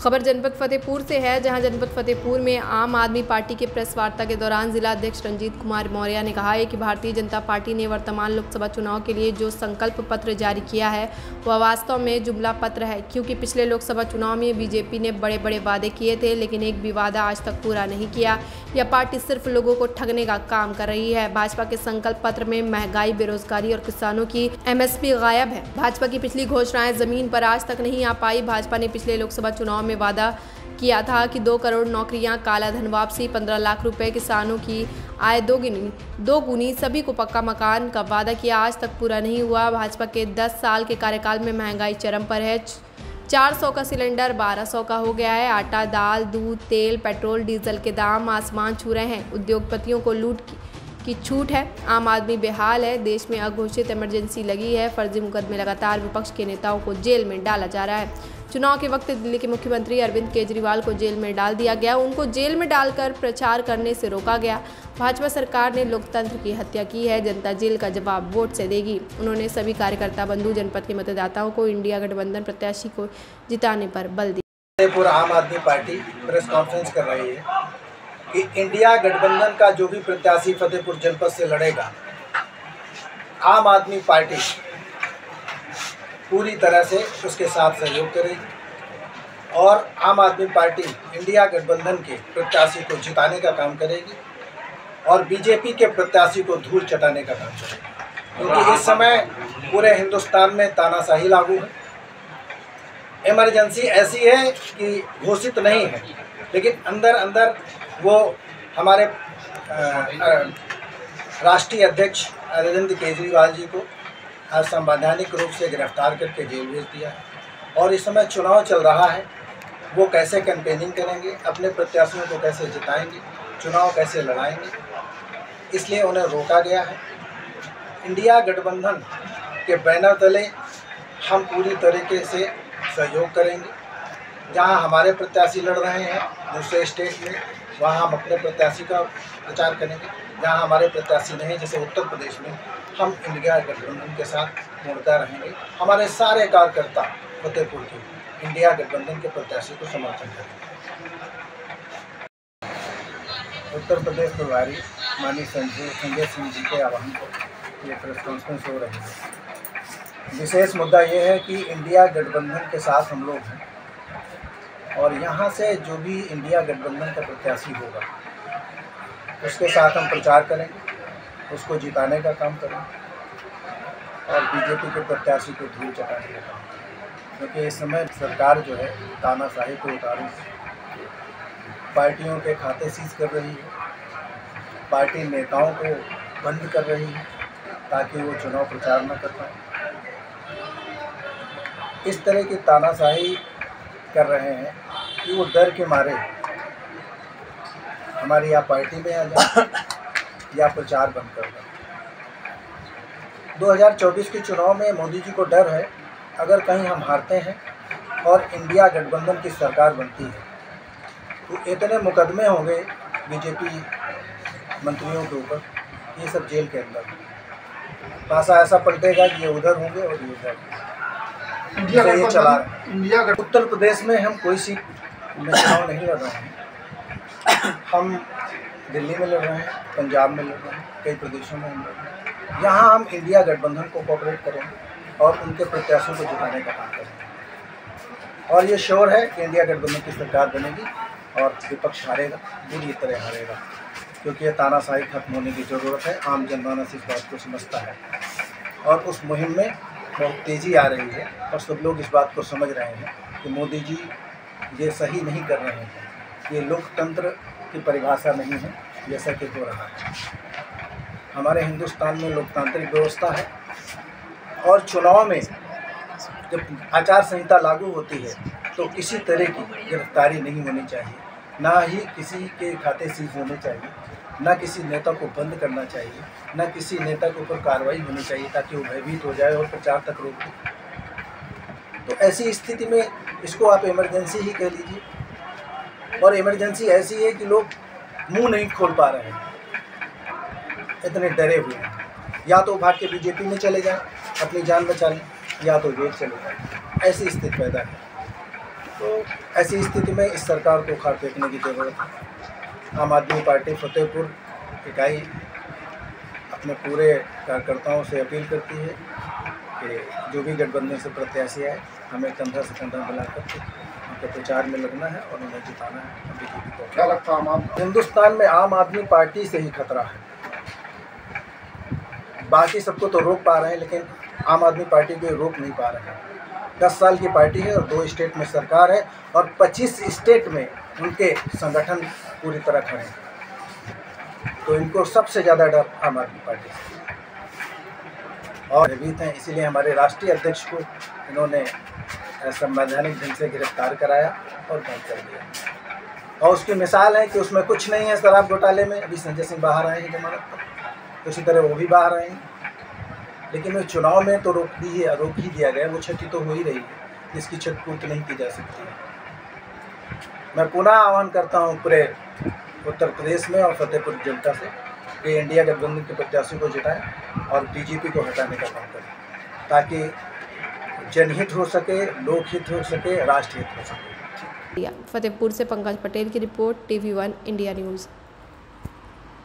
खबर जनपद फतेहपुर से है, जहां जनपद फतेहपुर में आम आदमी पार्टी के प्रेस वार्ता के दौरान जिला अध्यक्ष रंजीत कुमार मौर्य ने कहा है कि भारतीय जनता पार्टी ने वर्तमान लोकसभा चुनाव के लिए जो संकल्प पत्र जारी किया है वह वास्तव में जुमला पत्र है, क्योंकि पिछले लोकसभा चुनाव में बीजेपी ने बड़े बड़े वादे किए थे, लेकिन एक भी वादा आज तक पूरा नहीं किया। यह पार्टी सिर्फ लोगों को ठगने का काम कर रही है। भाजपा के संकल्प पत्र में महंगाई, बेरोजगारी और किसानों की MSP गायब है। भाजपा की पिछली घोषणाएं जमीन पर आज तक नहीं आ पाई। भाजपा ने पिछले लोकसभा चुनाव में वादा किया था कि 2 करोड़ नौकरियां, काला धन वापसी, 15 लाख रुपए, किसानों की आय दो गुनी, सभी को पक्का मकान का वादा किया, आज तक पूरा नहीं हुआ। भाजपा के 10 साल के कार्यकाल में महंगाई चरम पर है। 400 का सिलेंडर 1200 का हो गया है। आटा, दाल, दूध, तेल, पेट्रोल, डीजल के दाम आसमान छू रहे हैं। उद्योगपतियों को लूट की छूट है। आम आदमी बेहाल है। देश में अघोषित इमरजेंसी लगी है। फर्जी मुकदमे लगातार विपक्ष के नेताओं को जेल में डाला जा रहा है। चुनाव के वक्त दिल्ली के मुख्यमंत्री अरविंद केजरीवाल को जेल में डाल दिया गया। उनको जेल में डालकर प्रचार करने से रोका गया। भाजपा सरकार ने लोकतंत्र की हत्या की है। जनता जेल का जवाब वोट से देगी। उन्होंने सभी कार्यकर्ता बंधु जनपद के मतदाताओं को इंडिया गठबंधन प्रत्याशी को जिताने पर बल दिया। फतेहपुर आम आदमी पार्टी प्रेस कॉन्फ्रेंस कर रही है कि इंडिया गठबंधन का जो भी प्रत्याशी फतेहपुर जनपद से लड़ेगा, आम आदमी पार्टी पूरी तरह से उसके साथ सहयोग करेगी और आम आदमी पार्टी इंडिया गठबंधन के प्रत्याशी को जिताने का काम करेगी और बीजेपी के प्रत्याशी को धूल चटाने का काम करेगी, क्योंकि इस समय पूरे हिंदुस्तान में तानाशाही लागू है। इमरजेंसी ऐसी है कि घोषित नहीं है, लेकिन अंदर अंदर वो हमारे राष्ट्रीय अध्यक्ष अरविंद केजरीवाल जी को असंवैधानिक रूप से गिरफ्तार करके जेल भेज दिया है। और इस समय चुनाव चल रहा है, वो कैसे कैंपेनिंग करेंगे, अपने प्रत्याशियों को कैसे जिताएंगे, चुनाव कैसे लड़ाएंगे, इसलिए उन्हें रोका गया है। इंडिया गठबंधन के बैनर तले हम पूरी तरीके से सहयोग करेंगे। जहां हमारे प्रत्याशी लड़ रहे हैं दूसरे स्टेट में, वहां हम अपने प्रत्याशी का प्रचार करेंगे। जहां हमारे प्रत्याशी नहीं, जैसे उत्तर प्रदेश में, हम इंडिया गठबंधन के साथ पूर्णतः रहेंगे। हमारे सारे कार्यकर्ता फतेहपुर के इंडिया गठबंधन के प्रत्याशी को समर्थन करेंगे। उत्तर प्रदेश प्रभारी माननीय संजय सिंह जी के आह्वान पर ये प्रेस कॉन्फ्रेंस हो रही है। विशेष मुद्दा ये है कि इंडिया गठबंधन के साथ हम लोग हैं और यहाँ से जो भी इंडिया गठबंधन का प्रत्याशी होगा उसके साथ हम प्रचार करेंगे, उसको जिताने का काम करेंगे और बीजेपी के प्रत्याशी को धूल चटाने का काम करेंगे, क्योंकि इस समय सरकार जो है तानाशाही को उतारू, पार्टियों के खाते सीज कर रही है, पार्टी नेताओं को बंद कर रही है ताकि वो चुनाव प्रचार न कर पाए। इस तरह की तानाशाही कर रहे हैं कि वो डर के मारे हमारी या पार्टी में आ जाए या प्रचार बंद कर दें। 2024 के चुनाव में मोदी जी को डर है, अगर कहीं हम हारते हैं और इंडिया गठबंधन की सरकार बनती है तो इतने मुकदमे होंगे बीजेपी मंत्रियों के ऊपर, ये सब जेल के अंदर पासा ऐसा पलटेगा कि ये उधर होंगे और ये उधर। ये चला इंडिया उत्तर प्रदेश में हम कोई सीट में चुनाव नहीं लड़ रहे हैं। हम दिल्ली में लड़ रहे हैं, पंजाब में लड़ रहे हैं, कई प्रदेशों में हम लड़ रहे हैं। यहाँ हम इंडिया गठबंधन को कोऑपरेट करेंगे और उनके प्रत्याशियों को जिताने का काम करेंगे। और ये श्योर है कि इंडिया गठबंधन की सरकार बनेगी और विपक्ष हारेगा, बुरी तरह हारेगा, क्योंकि ये तानाशाही खत्म होने की ज़रूरत है। आम जनमानस इस बात को समझता है और उस मुहिम में बहुत तेज़ी आ रही है और सब लोग इस बात को समझ रहे हैं कि मोदी जी ये सही नहीं कर रहे हैं। ये लोकतंत्र की परिभाषा नहीं है जैसा कि हो रहा है। हमारे हिंदुस्तान में लोकतांत्रिक व्यवस्था है और चुनाव में जब आचार संहिता लागू होती है तो किसी तरह की गिरफ्तारी नहीं होनी चाहिए, ना ही किसी के खाते सीज होने चाहिए, ना किसी नेता को बंद करना चाहिए, ना किसी नेता के ऊपर कार्रवाई होनी चाहिए ताकि वो भयभीत हो जाए और प्रचार तक रोक दे। तो ऐसी स्थिति में इसको आप इमरजेंसी ही कह लीजिए। और इमरजेंसी ऐसी है कि लोग मुंह नहीं खोल पा रहे हैं, इतने डरे हुए हैं। या तो भाग के बीजेपी में चले जाएं, अपनी जान बचा लें, या तो जेल चले जाएं। ऐसी स्थिति पैदा है। तो ऐसी स्थिति में इस सरकार को उखाड़ फेंकने की ज़रूरत है। आम आदमी पार्टी फतेहपुर इकाई अपने पूरे कार्यकर्ताओं से अपील करती है कि जो भी गठबंधन से प्रत्याशी आए, हमें कंधा से कंधा मिला करके उनके प्रचार में लगना है और उन्हें जिताना है बीजेपी को। क्या लगता है आम हिंदुस्तान में आम आदमी पार्टी से ही खतरा है। बाकी सबको तो रोक पा रहे हैं, लेकिन आम आदमी पार्टी को रोक नहीं पा रहे हैं। 10 साल की पार्टी है और 2 स्टेट में सरकार है और 25 स्टेट में उनके संगठन पूरी तरह खड़े हैं। तो इनको सबसे ज़्यादा डर आम आदमी पार्टी से और भयभीत हैं। इसीलिए हमारे राष्ट्रीय अध्यक्ष को इन्होंने संवैधानिक ढंग से गिरफ्तार कराया और बंद कर दिया। और उसकी मिसाल है कि उसमें कुछ नहीं है शराब घोटाले में। अभी संजय सिंह बाहर आए हैं जमानत पर, उसी तरह वो भी बाहर आए हैं, लेकिन वो चुनाव में तो रोक ही दिया गया। वो क्षति तो हो ही रही है, जिसकी क्षतिपूर्ति नहीं की जा सकती है। मैं पुनः आह्वान करता हूँ पूरे उत्तर प्रदेश में और फतेहपुर जनता से कि इंडिया गठबंधन के प्रत्याशी को जिताएं और बीजेपी को हटाने का काम करें, ताकि जनहित हो सके, लोकहित हो सके, राष्ट्रहित हो सके। फतेहपुर से पंकज पटेल की रिपोर्ट, TV1 इंडिया न्यूज़।